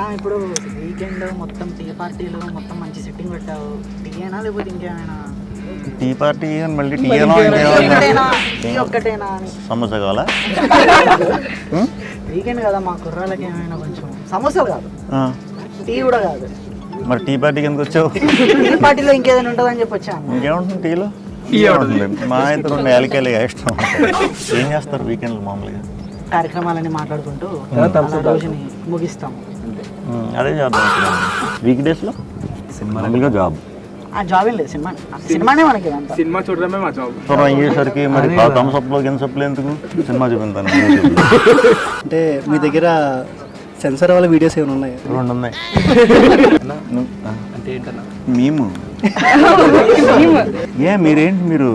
అన్న ఇప్పుడు వీకెండ్ మొత్తం టీ పార్టీలు మొత్తం మంచి సెట్టింగ్ పెట్టావు. టీ అయినా లేకపోతే ఇంకేమైనా? టీ పార్టీ మళ్ళీ టీ ఒక్కటేనా అని సమోసా కావాలా? వీకెండ్ కదా మా కుర్రాళ్ళకి ఏమైనా కొంచెం సమోసాలు కాదు, టీ కూడా కాదు. మరి టీ పార్టీకి ఎందుకు వచ్చావు? టీ పార్టీలో ఇంకేదైనా ఉంటుందని చెప్పి వచ్చాను. ఇంకేముంటుంది టీలో? మా ఇద్దరు ఉండే యాలకాయలు ఇష్టం. ఏం చేస్తారు వీకెండ్లో మామూలుగా? కార్యక్రమాలని మాట్లాడుకుంటూ రోజుని ముగిస్తాం. అదే చేద్దాం. వీక్ డేస్లో మామూలుగా జాబ్. జాబ్ ఏం లేదు, సినిమానే మనకి. సినిమా చూడడమే మా జాబ్. త్వరగా అయ్యేసరికి మరి థమ్స్అప్లో గిన్సప్లో ఎందుకు సినిమా చూపించాను. అంటే మీ దగ్గర సెన్సార్ వాళ్ళ వీడియోస్ ఏమైనా ఉన్నాయా? 2 ఉన్నాయి. అంటే ఏంటన్నా? మేము మీరేంటి మీరు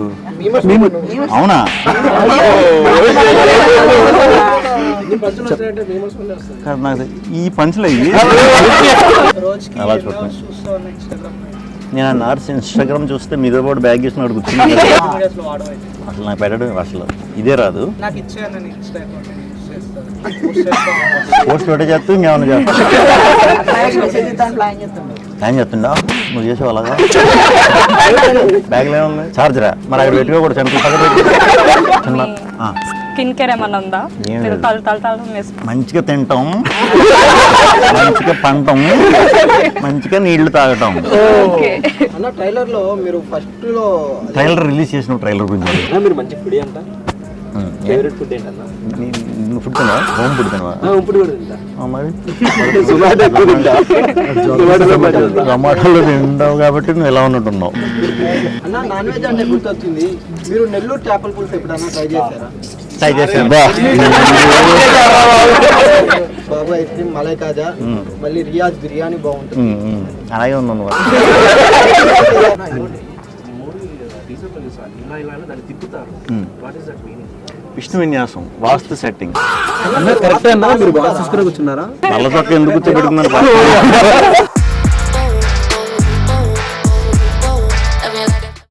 అవునా? నాకు ఈ పంచులు అయ్యి అలా చూడండి. నేను నర్స్ ఇన్స్టాగ్రామ్ చూస్తే మీతో పాటు బ్యాగ్ తీసుకుని కూర్చుని అసలు నాకు పెట్టడం అసలు ఇదే రాదు. పోస్ట్ పెట్టే చేస్తూ ఇంకేమన్నా చేస్తా ప్లాన్ చేస్తుండా? నువ్వు చేసావు అలాగా? బ్యాగ్లో ఏముంది? చార్జరా? మరి అక్కడ పెట్టుకో కూడా స్కిన్ కేర్ ఏమన్నా ఉందా? మంచిగా తింటాం, మంచిగా పంటాం, మంచిగా నీళ్లు తాగటం. అన్న ట్రైలర్ లో మీరు ఫస్ట్ లో ట్రైలర్ రిలీజ్ చేసిన ట్రైలర్ గురించి మీరు మంచి ఫుడ్ అంట. ఫేవరెట్ ఫుడ్ ఏంటన్నా? నువ్వు ఫుడ్ తినవా? హోమ్ ఫుడ్ తినవా? ఇప్పుడు కూడా తింటా. మరి టమాటాలు తింటావు కాబట్టి నువ్వు ఎలా ఉన్నట్టున్నావు. అన్న నాన్ వెజ్ అంటే గుర్తొచ్చింది, మీరు నెల్లూరు చేపల పులుసు ఎప్పుడన్నా ట్రై చేశారా? ట్రై చేసాను. బాబు ఐస్ క్రీమ్, మలై కాజా, మళ్ళీ రియాజ్ బిర్యానీ బాగుంటుంది. అలాగే ఉన్నావు నువ్వు. విష్ణు విన్యాసం, వాస్తు సెట్టింగ్. కరెక్ట్ అన్నా, మీరు బాగా చూసుకుని కూర్చున్నారా? నల్ల చొక్క ఎందుకు కూర్చోబెట్టుకున్నారు?